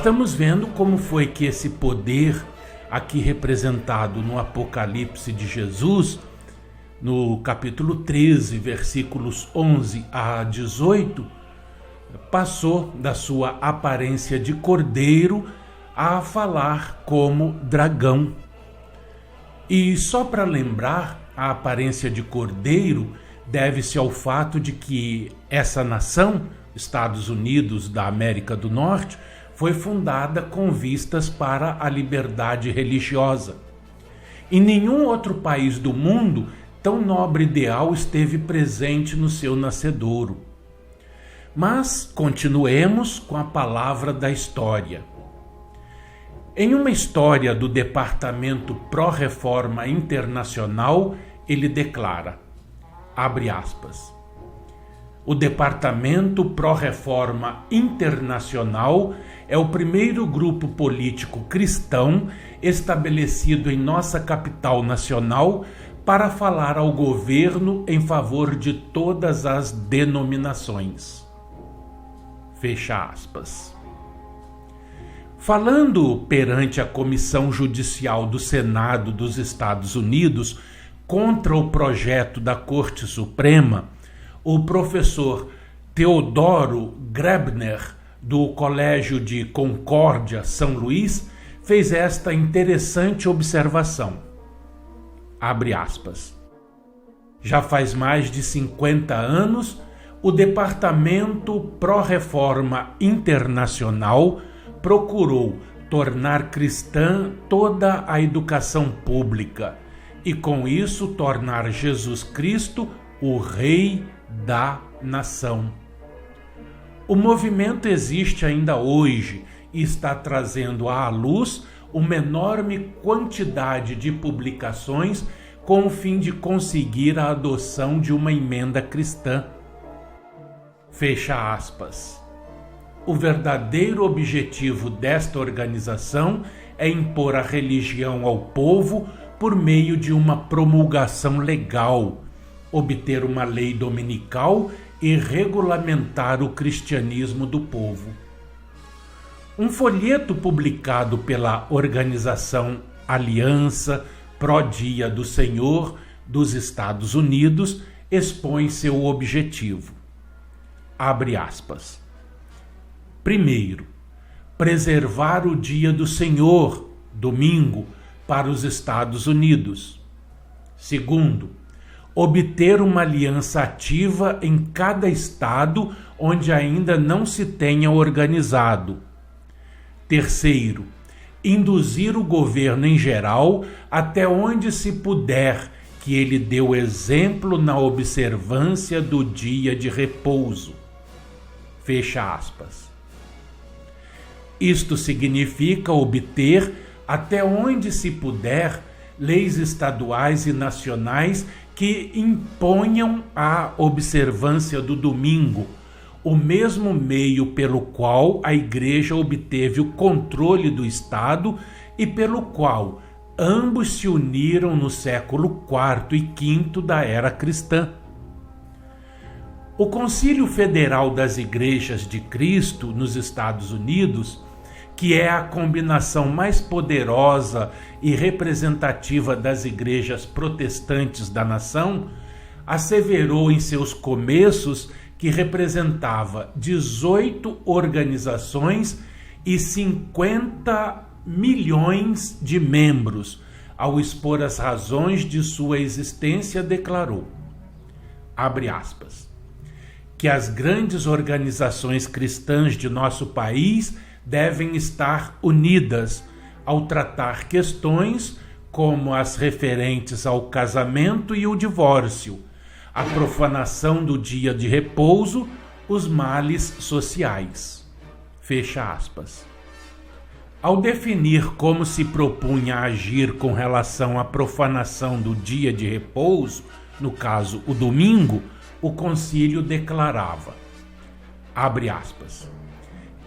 estamos vendo como foi que esse poder, aqui representado no Apocalipse de Jesus, no capítulo 13, versículos 11 a 18, passou da sua aparência de cordeiro a falar como dragão. E só para lembrar, a aparência de cordeiro deve-se ao fato de que essa nação, Estados Unidos da América do Norte, foi fundada com vistas para a liberdade religiosa. Em nenhum outro país do mundo tão nobre ideal esteve presente no seu nascedouro. Mas continuemos com a palavra da história. Em uma história do Departamento Pró-Reforma Internacional, ele declara, abre aspas, o Departamento Pró-Reforma Internacional é o primeiro grupo político cristão estabelecido em nossa capital nacional para falar ao governo em favor de todas as denominações. Fecha aspas. Falando perante a Comissão Judicial do Senado dos Estados Unidos contra o projeto da Corte Suprema, o professor Teodoro Grebner, do Colégio de Concórdia, São Luís, fez esta interessante observação. Abre aspas. Já faz mais de 50 anos, o Departamento Pró-Reforma Internacional procurou tornar cristã toda a educação pública e, com isso, tornar Jesus Cristo o Rei da Nação. O movimento existe ainda hoje e está trazendo à luz uma enorme quantidade de publicações com o fim de conseguir a adoção de uma emenda cristã. Fecha aspas. O verdadeiro objetivo desta organização é impor a religião ao povo por meio de uma promulgação legal, obter uma lei dominical e regulamentar o cristianismo do povo. Um folheto publicado pela organização Aliança Pró-Dia do Senhor dos Estados Unidos expõe seu objetivo. Abre aspas. Primeiro, preservar o Dia do Senhor, domingo, para os Estados Unidos. Segundo, obter uma aliança ativa em cada estado onde ainda não se tenha organizado. Terceiro, induzir o governo em geral até onde se puder que ele dê o exemplo na observância do dia de repouso. Fecha aspas. Isto significa obter, até onde se puder, leis estaduais e nacionais que imponham a observância do domingo, o mesmo meio pelo qual a Igreja obteve o controle do Estado e pelo qual ambos se uniram no século IV e V da era cristã. O Concílio Federal das Igrejas de Cristo nos Estados Unidos, que é a combinação mais poderosa e representativa das igrejas protestantes da nação, asseverou em seus começos que representava 18 organizações e 50 milhões de membros. Ao expor as razões de sua existência, declarou, abre aspas, que as grandes organizações cristãs de nosso país devem estar unidas ao tratar questões como as referentes ao casamento e o divórcio, a profanação do dia de repouso, os males sociais. Fecha aspas. Ao definir como se propunha agir com relação à profanação do dia de repouso, no caso o domingo, o concílio declarava, abre aspas,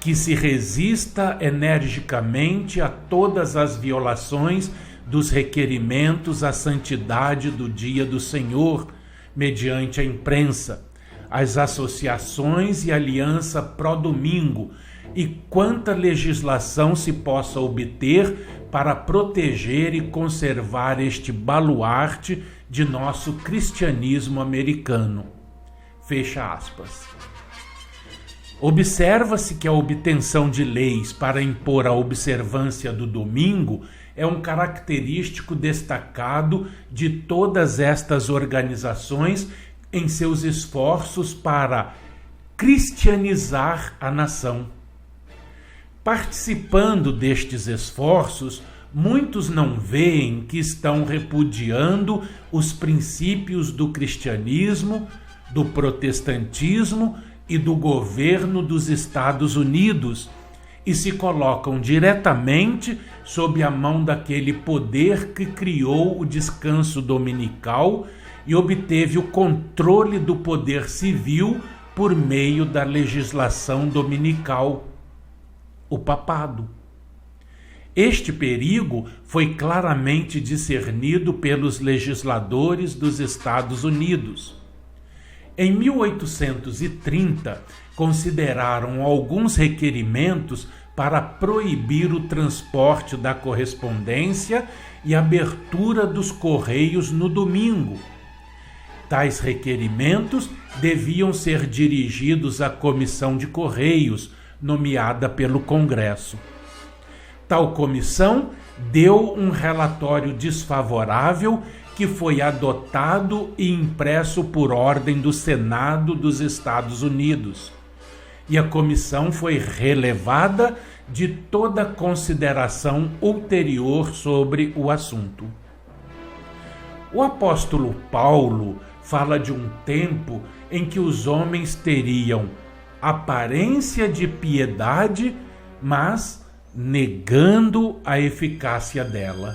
que se resista energicamente a todas as violações dos requerimentos à santidade do dia do Senhor, mediante a imprensa, as associações e aliança pró-domingo, e quanta legislação se possa obter para proteger e conservar este baluarte de nosso cristianismo americano. Fecha aspas. Observa-se que a obtenção de leis para impor a observância do domingo é um característico destacado de todas estas organizações em seus esforços para cristianizar a nação. Participando destes esforços, muitos não veem que estão repudiando os princípios do cristianismo, do protestantismo e do governo dos Estados Unidos e se colocam diretamente sob a mão daquele poder que criou o descanso dominical e obteve o controle do poder civil por meio da legislação dominical, o papado. Este perigo foi claramente discernido pelos legisladores dos Estados Unidos. Em 1830, consideraram alguns requerimentos para proibir o transporte da correspondência e abertura dos correios no domingo. Tais requerimentos deviam ser dirigidos à Comissão de Correios, nomeada pelo Congresso. Tal comissão deu um relatório desfavorável que foi adotado e impresso por ordem do Senado dos Estados Unidos. E a comissão foi relevada de toda consideração ulterior sobre o assunto. O apóstolo Paulo fala de um tempo em que os homens teriam aparência de piedade, mas negando a eficácia dela.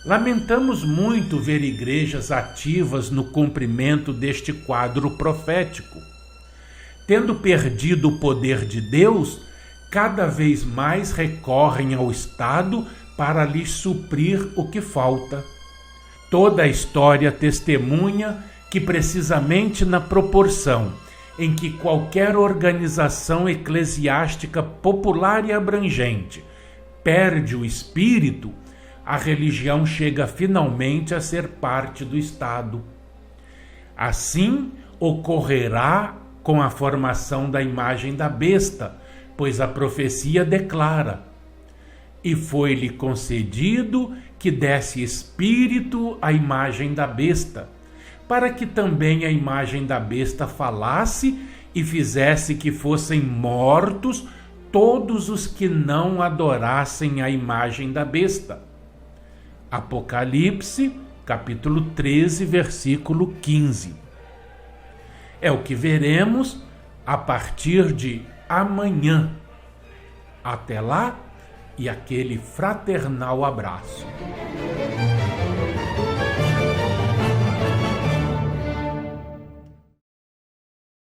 Lamentamos muito ver igrejas ativas no cumprimento deste quadro profético. Tendo perdido o poder de Deus, cada vez mais recorrem ao Estado para lhes suprir o que falta. Toda a história testemunha que precisamente na proporção em que qualquer organização eclesiástica popular e abrangente perde o espírito, a religião chega finalmente a ser parte do Estado. Assim ocorrerá com a formação da imagem da besta, pois a profecia declara: e foi-lhe concedido que desse espírito à imagem da besta, para que também a imagem da besta falasse e fizesse que fossem mortos todos os que não adorassem a imagem da besta. Apocalipse, capítulo 13, versículo 15. É o que veremos a partir de amanhã. Até lá e aquele fraternal abraço.